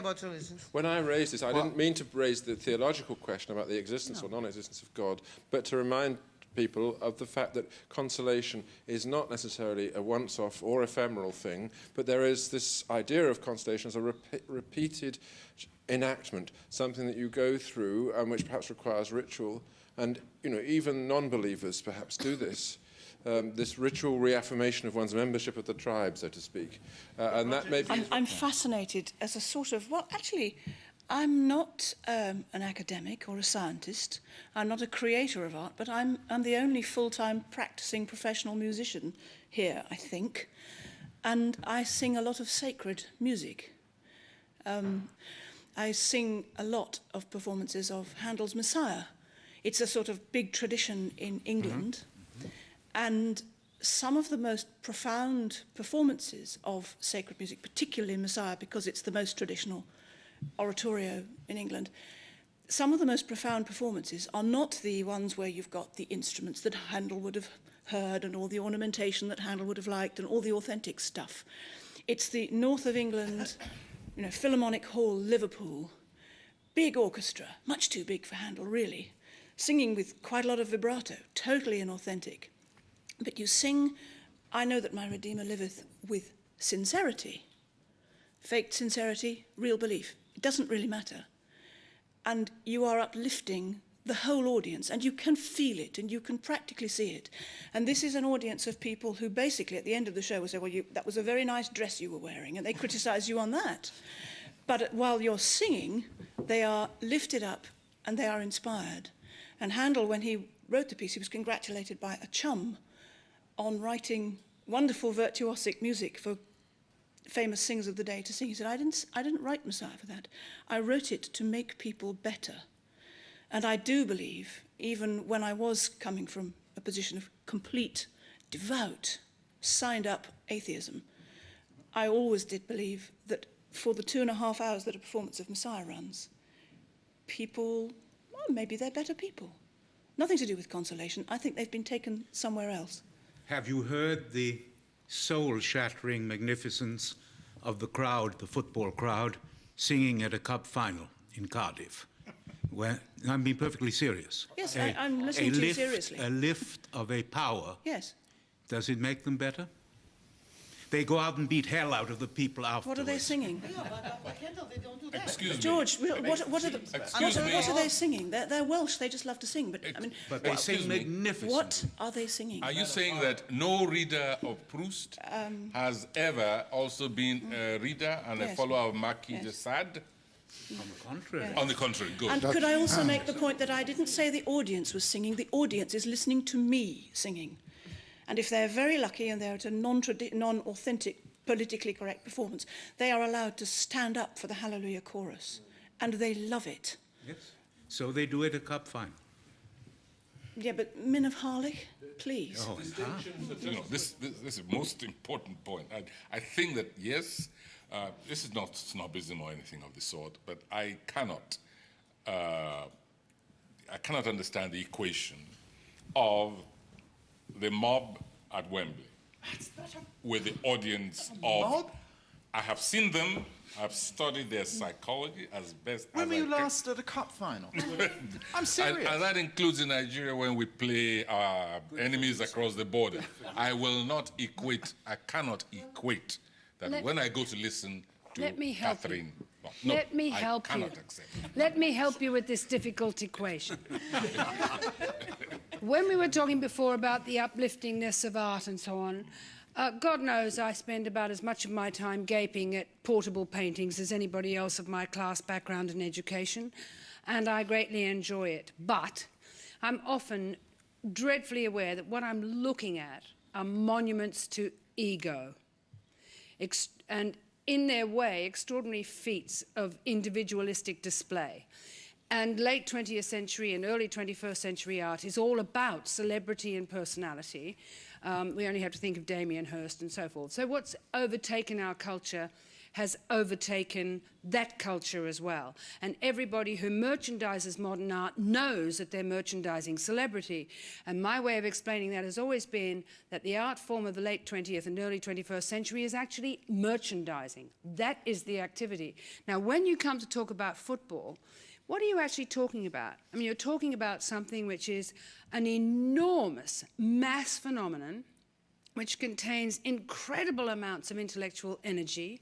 Congratulations. When I raised this, I didn't mean to raise the theological question about the existence or non-existence of God, but to remind people of the fact that consolation is not necessarily a once-off or ephemeral thing, but there is this idea of consolation as a repeated enactment, something that you go through and which perhaps requires ritual. And, you know, even non-believers perhaps do this. This ritual reaffirmation of one's membership of the tribe, so to speak. And that may be... I'm fascinated as a sort of... Well, actually, I'm not an academic or a scientist. I'm not a creator of art, but I'm the only full-time practicing professional musician here, I think. And I sing a lot of sacred music. I sing a lot of performances of Handel's Messiah. It's a sort of big tradition in England. And some of the most profound performances of sacred music, particularly Messiah, because it's the most traditional oratorio in England, some of the most profound performances are not the ones where you've got the instruments that Handel would have heard and all the ornamentation that Handel would have liked and all the authentic stuff. It's the north of England, you know, Philharmonic Hall, Liverpool, big orchestra, much too big for Handel, really, singing with quite a lot of vibrato, totally inauthentic. But you sing, I know that my Redeemer liveth, with sincerity. Faked sincerity, real belief. It doesn't really matter. And you are uplifting the whole audience, and you can feel it, and you can practically see it. And this is an audience of people who basically, at the end of the show, will say, well, that was a very nice dress you were wearing, and they criticize you on that. But while you're singing, they are lifted up, and they are inspired. And Handel, when he wrote the piece, he was congratulated by a chum on writing wonderful virtuosic music for famous singers of the day to sing. He said, I didn't write Messiah for that. I wrote it to make people better. And I do believe, even when I was coming from a position of complete, devout, signed-up atheism, I always did believe that for the 2.5 hours that a performance of Messiah runs, people, well, maybe they're better people. Nothing to do with consolation. I think they've been taken somewhere else. Have you heard the soul-shattering magnificence of the crowd, the football crowd, singing at a cup final in Cardiff? Where, I'm being perfectly serious. Yes, I'm listening to you seriously. A lift of a power. Yes. Does it make them better? They go out and beat hell out of the people afterwards. What are they singing? Yeah, but Handel, they don't do that. Excuse me. George, what are they singing? They're Welsh, they just love to sing. But, I mean, but they sing magnificently. What are they singing? Are you saying that no reader of Proust has ever also been a reader and a follower of Marquis de Sade? On the contrary. On the contrary, good. And could I also make the point that I didn't say the audience was singing, the audience is listening to me singing. And if they're very lucky and they're at a non-authentic, politically correct performance, they are allowed to stand up for the Hallelujah chorus. And they love it. Yes. So they do it at cup final. Yeah, but Men of Harlech, please. Oh, You know, this is the most important point. I think that, yes, this is not snobism or anything of the sort, but I cannot understand the equation of the mob at Wembley with the audience of... Mob? I have seen them. I've studied their psychology as best When as were I you can. last at a cup final? I'm serious. And that includes in Nigeria when we play our enemies across the border. I will not equate, I cannot equate that when I go to listen to Let me help Catherine... you. No, Let me help I you. cannot accept. Let me help you with this difficult equation. When we were talking before about the upliftingness of art and so on, God knows I spend about as much of my time gaping at portable paintings as anybody else of my class background and education, and I greatly enjoy it. But I'm often dreadfully aware that what I'm looking at are monuments to ego. And in their way, extraordinary feats of individualistic display. And late 20th century and early 21st century art is all about celebrity and personality. We only have to think of Damien Hirst and so forth. So what's overtaken our culture has overtaken that culture as well. And everybody who merchandises modern art knows that they're merchandising celebrity. And my way of explaining that has always been that the art form of the late 20th and early 21st century is actually merchandising. That is the activity. Now, when you come to talk about football, what are you actually talking about? I mean, you're talking about something which is an enormous mass phenomenon, which contains incredible amounts of intellectual energy,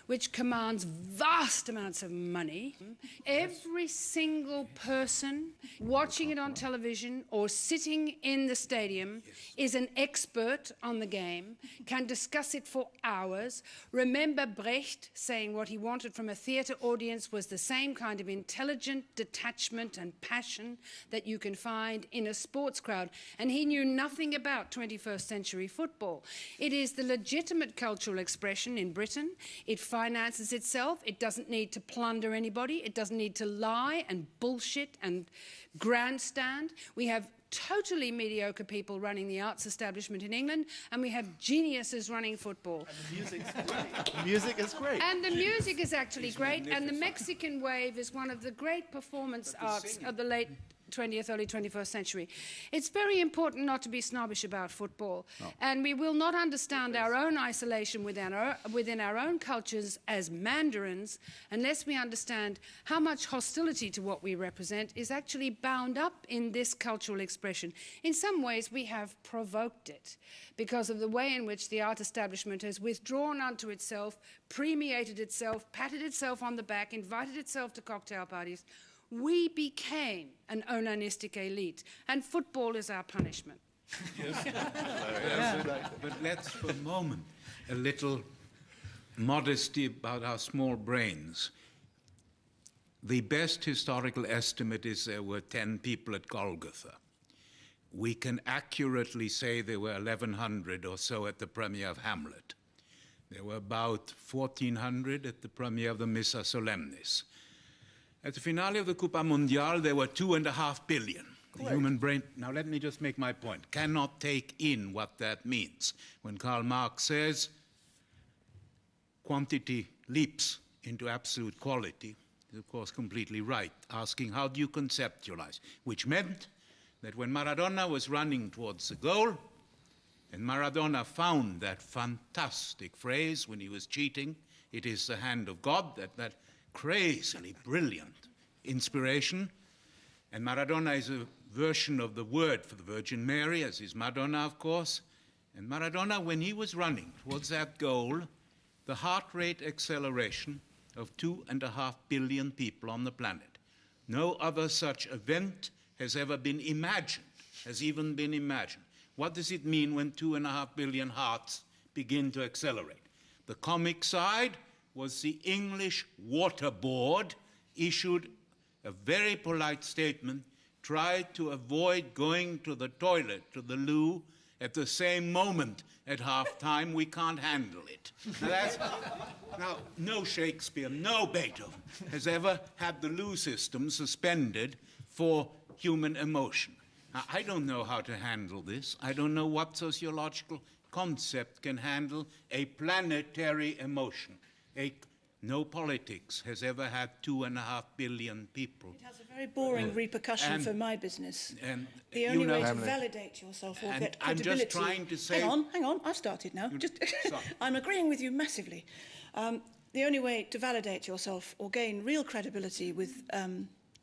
which commands vast amounts of money. Every single person watching it on television or sitting in the stadium is an expert on the game, can discuss it for hours. Remember Brecht saying what he wanted from a theatre audience was the same kind of intelligent detachment and passion that you can find in a sports crowd. And he knew nothing about 21st century football. It is the legitimate cultural expression in Britain. It finances itself. It doesn't need to plunder anybody. It doesn't need to lie and bullshit and grandstand. We have totally mediocre people running the arts establishment in England, and we have geniuses running football. And the music's great. The music is great. And the music is actually great, and the Mexican wave is one of the great performance arts of the late 20th, early 21st century. It's very important not to be snobbish about football, and we will not understand our own isolation within our own cultures as mandarins unless we understand how much hostility to what we represent is actually bound up in this cultural expression. In some ways, we have provoked it because of the way in which the art establishment has withdrawn unto itself, premiated itself, patted itself on the back, invited itself to cocktail parties. We became an onanistic elite, and football is our punishment. But let's for a moment, a little modesty about our small brains. The best historical estimate is there were 10 people at Golgotha. We can accurately say there were 1,100 or so at the premiere of Hamlet. There were about 1,400 at the premiere of the Missa Solemnis. At the finale of the Copa Mundial, there were 2.5 billion. The human brain, now let me just make my point, cannot take in what that means. When Karl Marx says quantity leaps into absolute quality, he's of course completely right, asking how do you conceptualize, which meant that when Maradona was running towards the goal, and Maradona found that fantastic phrase when he was cheating, it is the hand of God, that crazily brilliant inspiration. And Maradona is a version of the word for the Virgin Mary, as is Madonna, of course. And Maradona, when he was running towards that goal, the heart rate acceleration of 2.5 billion people on the planet. No other such event has ever been imagined, has even been imagined. What does it mean when 2.5 billion hearts begin to accelerate? The comic side was the English Water Board issued a very polite statement, tried to avoid going to the toilet, to the loo, at the same moment at half-time. We can't handle it. Now, no Shakespeare, no Beethoven has ever had the loo system suspended for human emotion. Now, I don't know how to handle this. I don't know what sociological concept can handle a planetary emotion. No politics has ever had 2.5 billion people. It has a very boring repercussion for my business. And the only way to validate yourself or get credibility... I'm just trying to say... Hang on, I've started now. I'm agreeing with you massively. The only way to validate yourself or gain real credibility with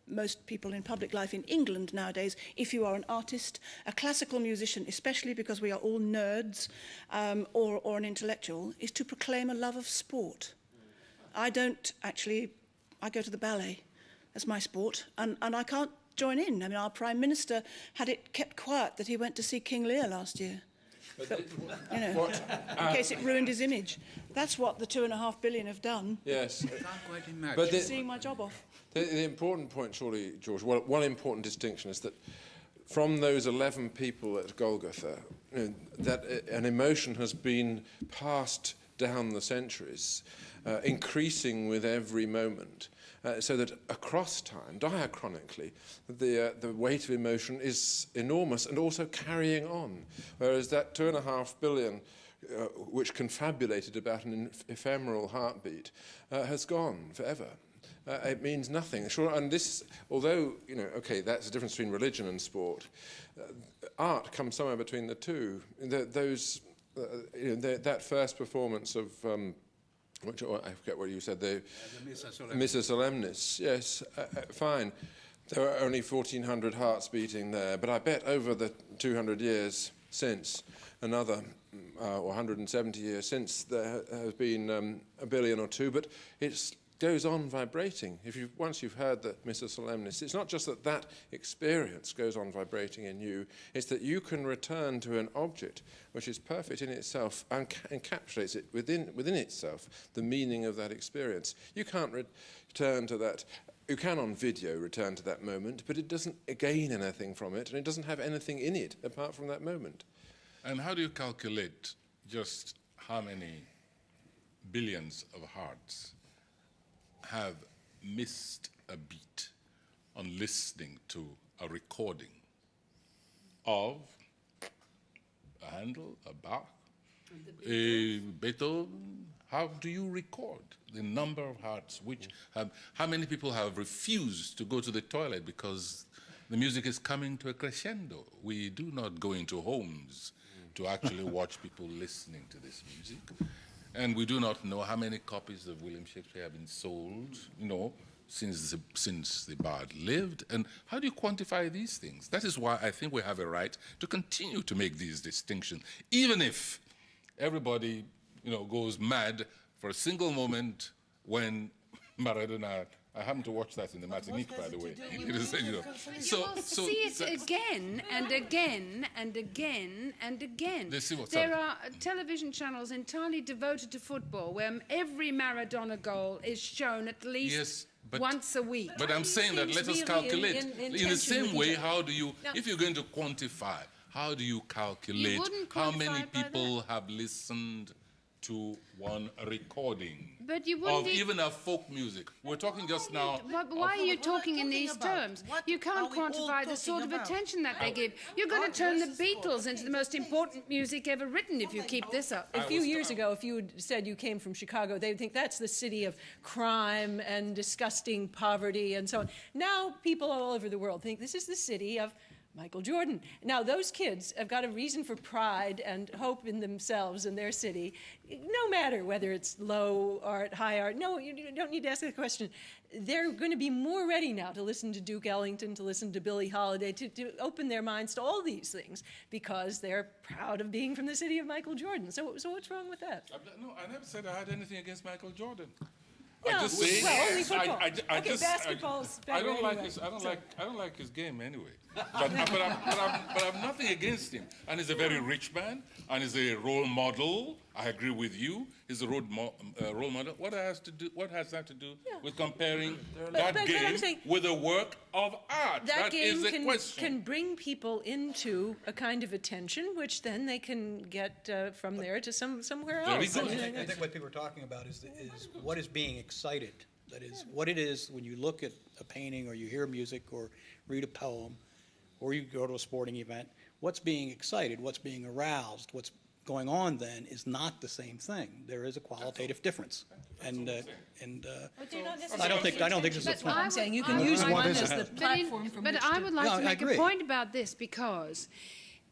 most people in public life in England nowadays, if you are an artist, a classical musician, especially because we are all nerds, or an intellectual, is to proclaim a love of sport. I don't actually, I go to the ballet. That's my sport. And I can't join in. I mean, our Prime Minister had it kept quiet that he went to see King Lear last year. But, you know, in case it ruined his image. That's what the 2.5 billion have done. Yes. I can't quite imagine. But seeing my job off. The important point, surely, George, one important distinction is that from those 11 people at Golgotha, that an emotion has been passed down the centuries, increasing with every moment, so that across time, diachronically, the weight of emotion is enormous and also carrying on. Whereas that 2.5 billion which confabulated about an ephemeral heartbeat, has gone forever. It means nothing. Sure, and this, although, okay, that's the difference between religion and sport, art comes somewhere between the two. That first performance of, I forget what you said, the Missa Solemnis, yes, fine. There were only 1,400 hearts beating there, but I bet over the 200 years since, another, or 170 years since, there has been a billion or two, but it goes on vibrating. Once you've heard the Missa Solemnis, it's not just that experience goes on vibrating in you, it's that you can return to an object which is perfect in itself and encapsulates it within itself, the meaning of that experience. You can't return to that. You can on video return to that moment, but it doesn't gain anything from it, and it doesn't have anything in it apart from that moment. And how do you calculate just how many billions of hearts have missed a beat on listening to a recording of a Handel, a Bach, a Beethoven? How do you record the number of hearts which have, how many people have refused to go to the toilet because the music is coming to a crescendo? We do not go into homes to actually watch people listening to this music. And we do not know how many copies of William Shakespeare have been sold, since the bard lived. And how do you quantify these things? That is why I think we have a right to continue to make these distinctions, even if everybody, goes mad for a single moment when Maradona. I happened to watch that in the Martinique, by the way. See it again and again and again and again. There are television channels entirely devoted to football where every Maradona goal is shown at least once a week. But I'm saying that let us calculate. In the same way, how do you, if you're going to quantify, how do you calculate how many people have listened to one recording of even a folk music? We're talking just now. But why are you talking in these terms? You can't quantify the sort of attention that they give. You're going to turn the Beatles into the most important music ever written if you keep this up. A few years ago, if you had said you came from Chicago, they would think that's the city of crime and disgusting poverty and so on. Now people all over the world think this is the city of Michael Jordan. Now, those kids have got a reason for pride and hope in themselves and their city, no matter whether it's low art, high art. No, you don't need to ask that question. They're going to be more ready now to listen to Duke Ellington, to listen to Billie Holiday, to open their minds to all these things because they're proud of being from the city of Michael Jordan. So what's wrong with that? No, I never said I had anything against Michael Jordan. Yeah, I just say, only football. Basketball's better I don't like his game anyway. But I've nothing against him. And he's a very rich man, and he's a role model. I agree with you. He's a role model. What has that to do with comparing that game with a work of art? That is game the question. Can bring people into a kind of attention, which then they can get from there to somewhere else. Very good. I think what people are talking about is what is being excited. That is what it is when you look at a painting or you hear music or read a poem or you go to a sporting event. What's being excited, what's being aroused, what's going on then is not the same thing. There is a qualitative difference. And I don't think this is a point. I'm saying you can use one as the platform from which But I would like to make agree. a point about this because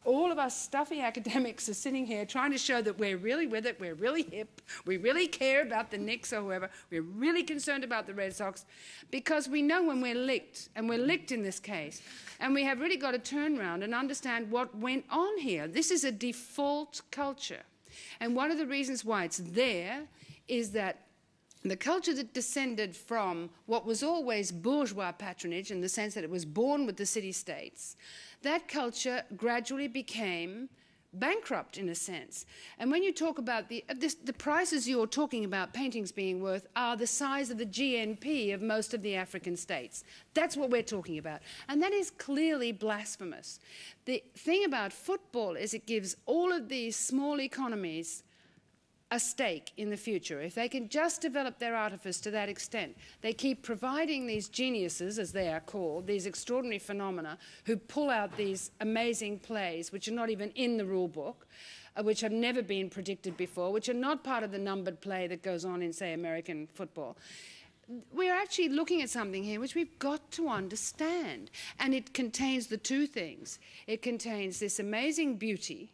all of us stuffy academics are sitting here trying to show that we're really with it, we're really hip, we really care about the Knicks or whoever, we're really concerned about the Red Sox, because we know when we're licked, and we're licked in this case, and we have really got to turn around and understand what went on here. This is a default culture. And one of the reasons why it's there is that the culture that descended from what was always bourgeois patronage in the sense that it was born with the city-states, that culture gradually became bankrupt in a sense. And when you talk about the prices you're talking about paintings being worth are the size of the GNP of most of the African states. That's what we're talking about. And that is clearly blasphemous. The thing about football is it gives all of these small economies a stake in the future. If they can just develop their artifice to that extent, they keep providing these geniuses, as they are called, these extraordinary phenomena, who pull out these amazing plays, which are not even in the rule book, which have never been predicted before, which are not part of the numbered play that goes on in, say, American football. We're actually looking at something here which we've got to understand. And it contains the two things. It contains this amazing beauty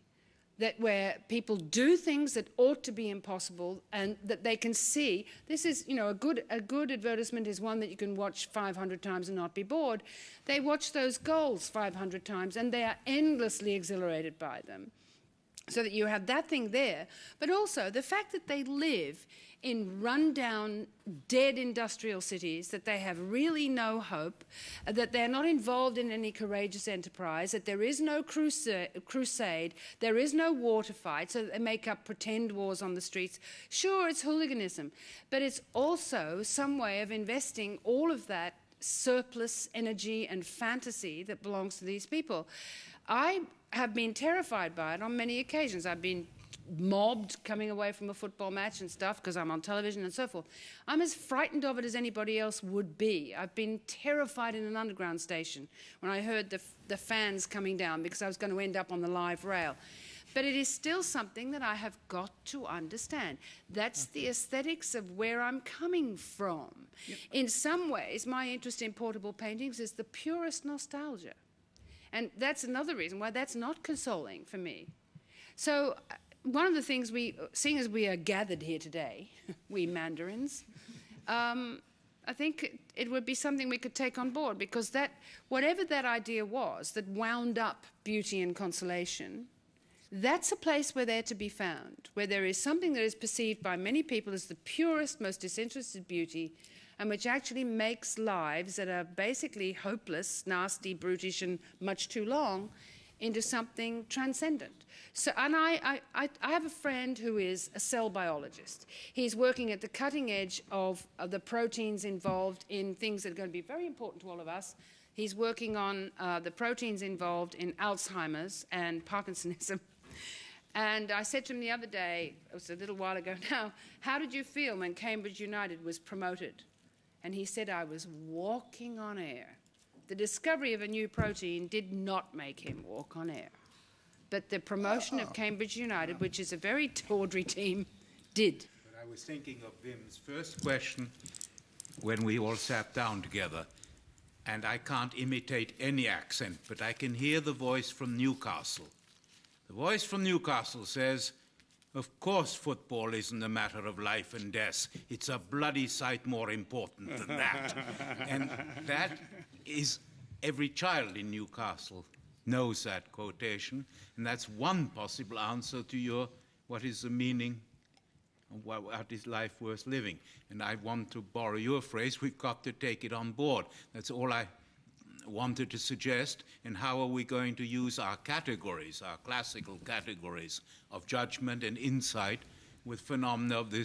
that where people do things that ought to be impossible and that they can see. This is, you know, a good advertisement is one that you can watch 500 times and not be bored. They watch those goals 500 times and they are endlessly exhilarated by them. So that you have that thing there, but also the fact that they live in run-down, dead industrial cities, that they have really no hope, that they're not involved in any courageous enterprise, that there is no crusade, there is no war to fight, so they make up pretend wars on the streets. Sure, it's hooliganism, but it's also some way of investing all of that surplus energy and fantasy that belongs to these people. I have been terrified by it on many occasions. I've been mobbed coming away from a football match and stuff because I'm on television and so forth. I'm as frightened of it as anybody else would be. I've been terrified in an underground station when I heard the fans coming down because I was going to end up on the live rail. But it is still something that I have got to understand. That's the aesthetics of where I'm coming from. Yep. In some ways, my interest in portable paintings is the purest nostalgia. And that's another reason why that's not consoling for me. So one of the things seeing as we are gathered here today, we Mandarins, I think it would be something we could take on board because that, whatever that idea was that wound up Beauty and Consolation, that's a place where they're to be found, where there is something that is perceived by many people as the purest, most disinterested beauty, and which actually makes lives that are basically hopeless, nasty, brutish, and much too long into something transcendent. So, and I have a friend who is a cell biologist. He's working at the cutting edge of the proteins involved in things that are going to be very important to all of us. He's working on the proteins involved in Alzheimer's and Parkinsonism. And I said to him the other day, it was a little while ago now, how did you feel when Cambridge United was promoted? And he said, I was walking on air. The discovery of a new protein did not make him walk on air. But the promotion of Cambridge United, which is a very tawdry team, did. But I was thinking of Wim's first question when we all sat down together. And I can't imitate any accent, but I can hear the voice from Newcastle. The voice from Newcastle says, of course football isn't a matter of life and death. It's a bloody sight more important than that. And that is, every child in Newcastle knows that quotation, and that's one possible answer to your, what is the meaning, what is life worth living? And I want to borrow your phrase, we've got to take it on board. That's all I wanted to suggest. And how are we going to use our categories, our classical categories of judgment and insight with phenomena of this